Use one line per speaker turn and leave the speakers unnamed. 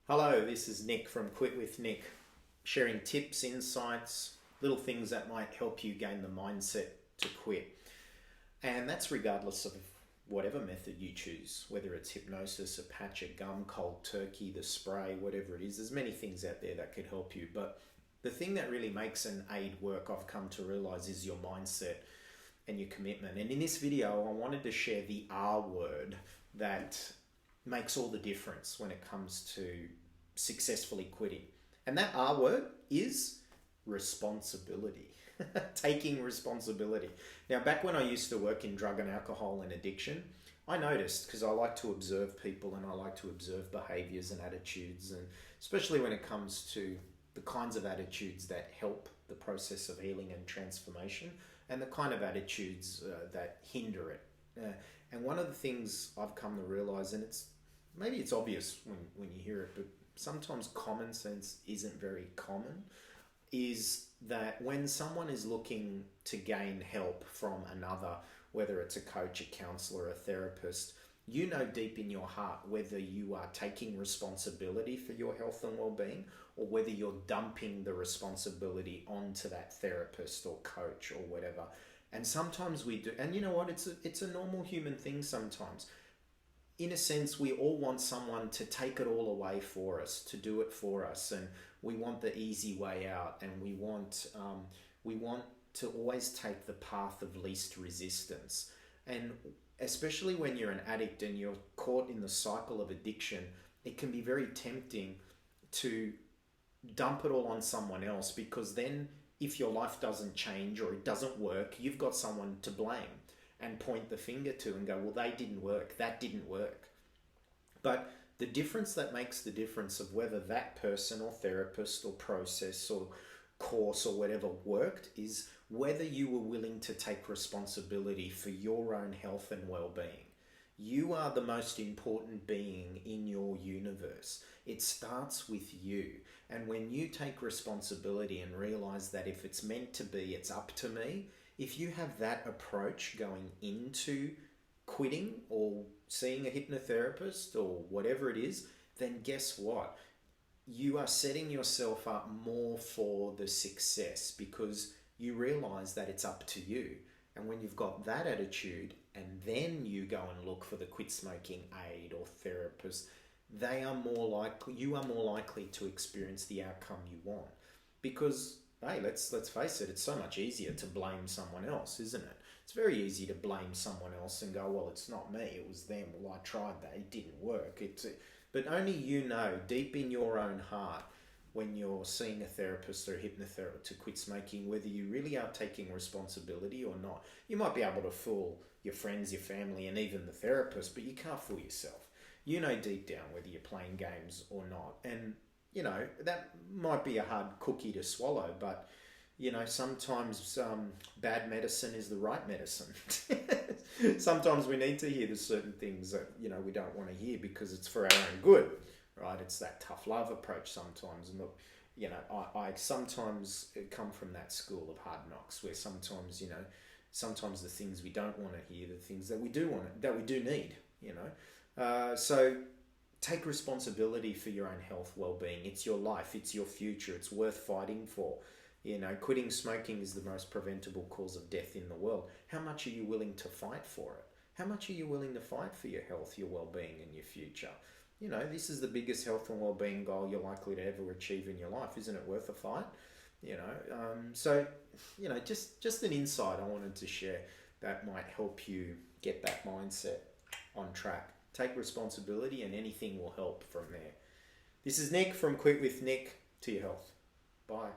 Hello, this is Nick from Quit with Nick, sharing tips, insights, little things that might help you gain the mindset to quit. And that's regardless of whatever method you choose, whether it's hypnosis, a patch of gum, cold turkey, the spray, whatever it is. There's many things out there that could help you. But the thing that really makes an aid work, I've come to realize, is your mindset and your commitment. And in this video, I wanted to share the R word that makes all the difference when it comes to successfully quitting. And that R word is responsibility. Taking responsibility. Now, back when I used to work in drug and alcohol and addiction, I noticed, because I like to observe people and I like to observe behaviors and attitudes, and especially when it comes to the kinds of attitudes that help the process of healing and transformation, and the kind of attitudes that hinder it. And one of the things I've come to realize, and maybe it's obvious when you hear it, but sometimes common sense isn't very common, is that when someone is looking to gain help from another, whether it's a coach, a counselor, a therapist, you know deep in your heart whether you are taking responsibility for your health and well-being, or whether you're dumping the responsibility onto that therapist or coach or whatever. And sometimes we do, and you know what, it's a normal human thing sometimes. In a sense, we all want someone to take it all away for us, to do it for us, and we want the easy way out, and we want to always take the path of least resistance. And especially when you're an addict and you're caught in the cycle of addiction, it can be very tempting to dump it all on someone else, because then if your life doesn't change or it doesn't work, you've got someone to blame and point the finger to and go, well, they didn't work, that didn't work. But the difference that makes the difference of whether that person or therapist or process or course or whatever worked is whether you were willing to take responsibility for your own health and well-being. You are the most important being in your universe. It starts with you. And when you take responsibility and realize that if it's meant to be, it's up to me, if you have that approach going into quitting or seeing a hypnotherapist or whatever it is, then guess what? You are setting yourself up more for the success, because you realize that it's up to you. And when you've got that attitude and then you go and look for the quit smoking aid or therapist, you are more likely to experience the outcome you want. Because hey, let's face it, it's so much easier to blame someone else, isn't it? It's very easy to blame someone else and go, well, it's not me, it was them. Well, I tried that, it didn't work. But only you know, deep in your own heart, when you're seeing a therapist or a hypnotherapist to quit smoking, whether you really are taking responsibility or not. You might be able to fool your friends, your family, and even the therapist, but you can't fool yourself. You know deep down whether you're playing games or not. And that might be a hard cookie to swallow, but sometimes bad medicine is the right medicine. Sometimes we need to hear the certain things that we don't want to hear because it's for our own good, right? It's that tough love approach sometimes. And look, I sometimes come from that school of hard knocks, where sometimes the things we don't want to hear, the things that we do want, that we do need. So take responsibility for your own health, well-being. It's your life, it's your future, it's worth fighting for. Quitting smoking is the most preventable cause of death in the world. How much are you willing to fight for it? How much are you willing to fight for your health, your well-being, and your future? This is the biggest health and well-being goal you're likely to ever achieve in your life. Isn't it worth a fight? Just an insight I wanted to share that might help you get that mindset on track. Take responsibility and anything will help from there. This is Nick from Quit with Nick. To your health. Bye.